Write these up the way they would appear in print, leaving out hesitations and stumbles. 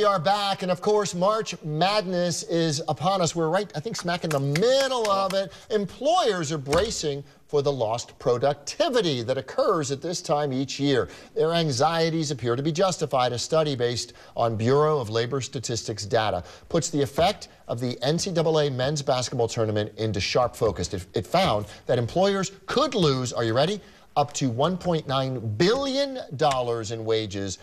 We are back, and of course, March Madness is upon us. We're right, I think, smack in the middle of it. Employers are bracing for the lost productivity that occurs at this time each year. Their anxieties appear to be justified. A study based on Bureau of Labor Statistics data puts the effect of the NCAA men's basketball tournament into sharp focus. It found that employers could lose, are you ready, up to $1.9 billion in wages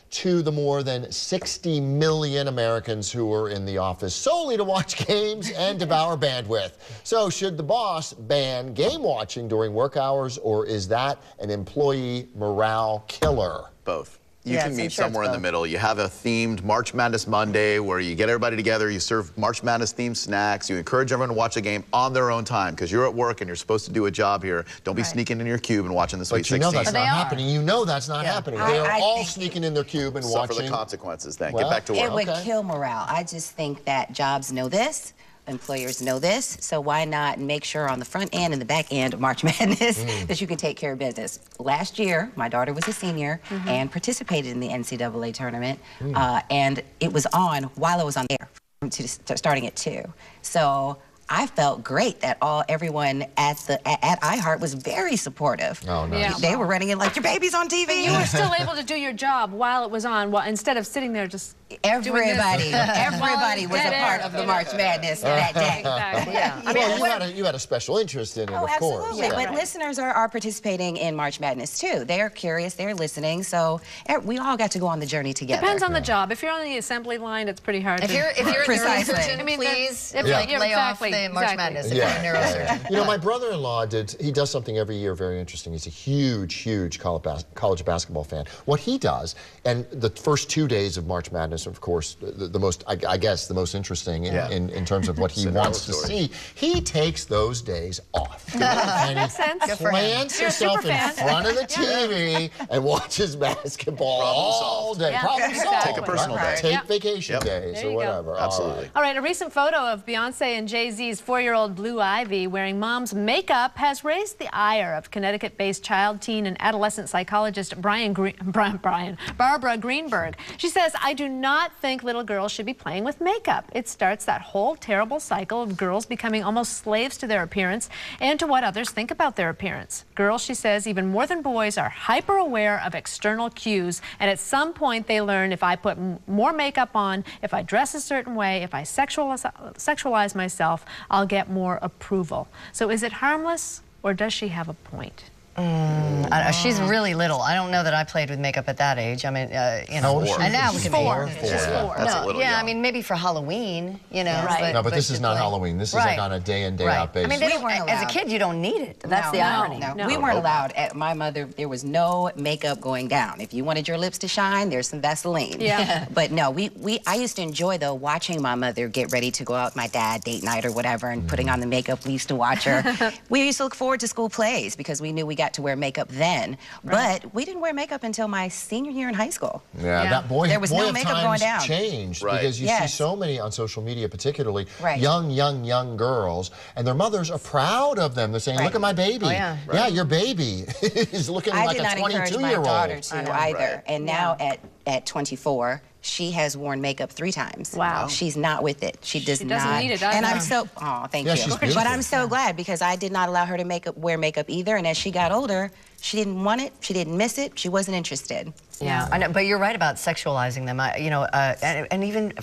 to the more than 60 million Americans who are in the office solely to watch games and devour bandwidth. So should the boss ban game watching during work hours, or is that an employee morale killer? Both. You can meet somewhere in the middle. You have a themed March Madness Monday where you get everybody together, you serve March Madness themed snacks, you encourage everyone to watch a game on their own time because you're at work and you're supposed to do a job here. Don't be sneaking in your cube and watching the Sweet 16. But you know that's not happening. You know that's not happening. They are all sneaking in their cube and watching. Suffer the consequences then. Get back to work. It would kill morale. I just think that jobs know this. Employers know this, so why not make sure on the front end and the back end of March Madness that you can take care of business. Last year, my daughter was a senior and participated in the NCAA tournament, and it was on while I was on air, starting at 2. So I felt great that everyone at iHeart was very supportive. Oh, nice. Yeah. They were running in like, your baby's on TV. But you were still able to do your job while it was on, instead of sitting there just everybody was a part of the March Madness that day. Exactly. Yeah. I mean, you had a special interest in it, of course. Absolutely. Yeah. But listeners are participating in March Madness too. They're curious, they're listening, so we all got to go on the journey together. Depends on the job. If you're on the assembly line, it's pretty hard. If you're a neurosurgeon, I mean, please lay off the March Madness if you're a neurosurgeon. You know, my brother-in-law he does something every year very interesting. He's a huge college basketball fan. What he does, and the first 2 days of March Madness, of course, the most, I guess, the most interesting in terms of what he wants to see, he takes those days off. And he plants himself in front of the TV and watches basketball all day. Problem solved. Take a personal day. Take vacation days or whatever. Absolutely. All right, a recent photo of Beyonce and Jay-Z's 4-year-old Blue Ivy wearing mom's makeup has raised the ire of Connecticut-based child, teen, and adolescent psychologist Barbara Greenberg. She says, I do not think little girls should be playing with makeup. It starts that whole terrible cycle of girls becoming almost slaves to their appearance and to what others think about their appearance. Girls, she says, even more than boys, are hyper-aware of external cues, and at some point they learn if I put more makeup on, if I dress a certain way, if I sexualize myself, I'll get more approval. So is it harmless, or does she have a point? She's really little. I don't know that I played with makeup at that age. I mean, you know, and now look at me. She's 4. I mean, maybe for Halloween, you know. Right. No, but this is not Halloween. This is like on a day in, day out basis. I mean, as a kid, you don't need it. That's the irony. No. We weren't allowed. At my mother, there was no makeup going down. If you wanted your lips to shine, there's some Vaseline. Yeah. But no, I used to enjoy, though, watching my mother get ready to go out with my dad, date night or whatever, and putting on the makeup. We used to watch her. We used to look forward to school plays because we knew we got to wear makeup then. But we didn't wear makeup until my senior year in high school. Yeah, that there was no makeup going down. Changed because you see so many on social media, particularly young girls, and their mothers are proud of them. They're saying, "Look at my baby." Yeah, your baby is looking like a 22-year-old. I did not encourage my daughter to either. And now at 24. She has worn makeup 3 times. Wow. She's not with it. She doesn't need it. And I'm so, thank you. But I'm so glad because I did not allow her to wear makeup either. And as she got older, she didn't want it. She didn't miss it. She wasn't interested. Yeah, I know, but you're right about sexualizing them. And even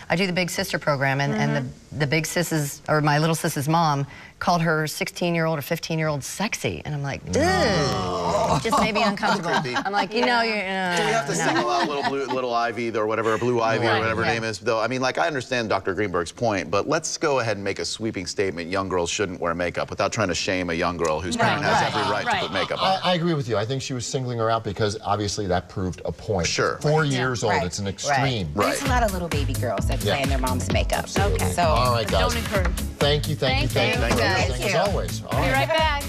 I do the Big Sister program, and the big sis's, or my little sis's mom, called her 16-year-old or 15-year-old sexy, and I'm like, ugh, just made me uncomfortable. I'm like, you know, you're. Do we have to single out little Ivy or whatever, Blue Ivy or whatever her name is? Though I mean, like, I understand Dr. Greenberg's point, but let's go ahead and make a sweeping statement: young girls shouldn't wear makeup, without trying to shame a young girl whose parent has every right to put makeup on. I agree with you. I think she was singling her out because obviously that proved a point. Sure. 4 years old, it's an extreme. There's a lot of little baby girls that play in their mom's makeup. Okay. So, all right, guys. Don't encourage. Thank you. Thank you. As always. Be right back.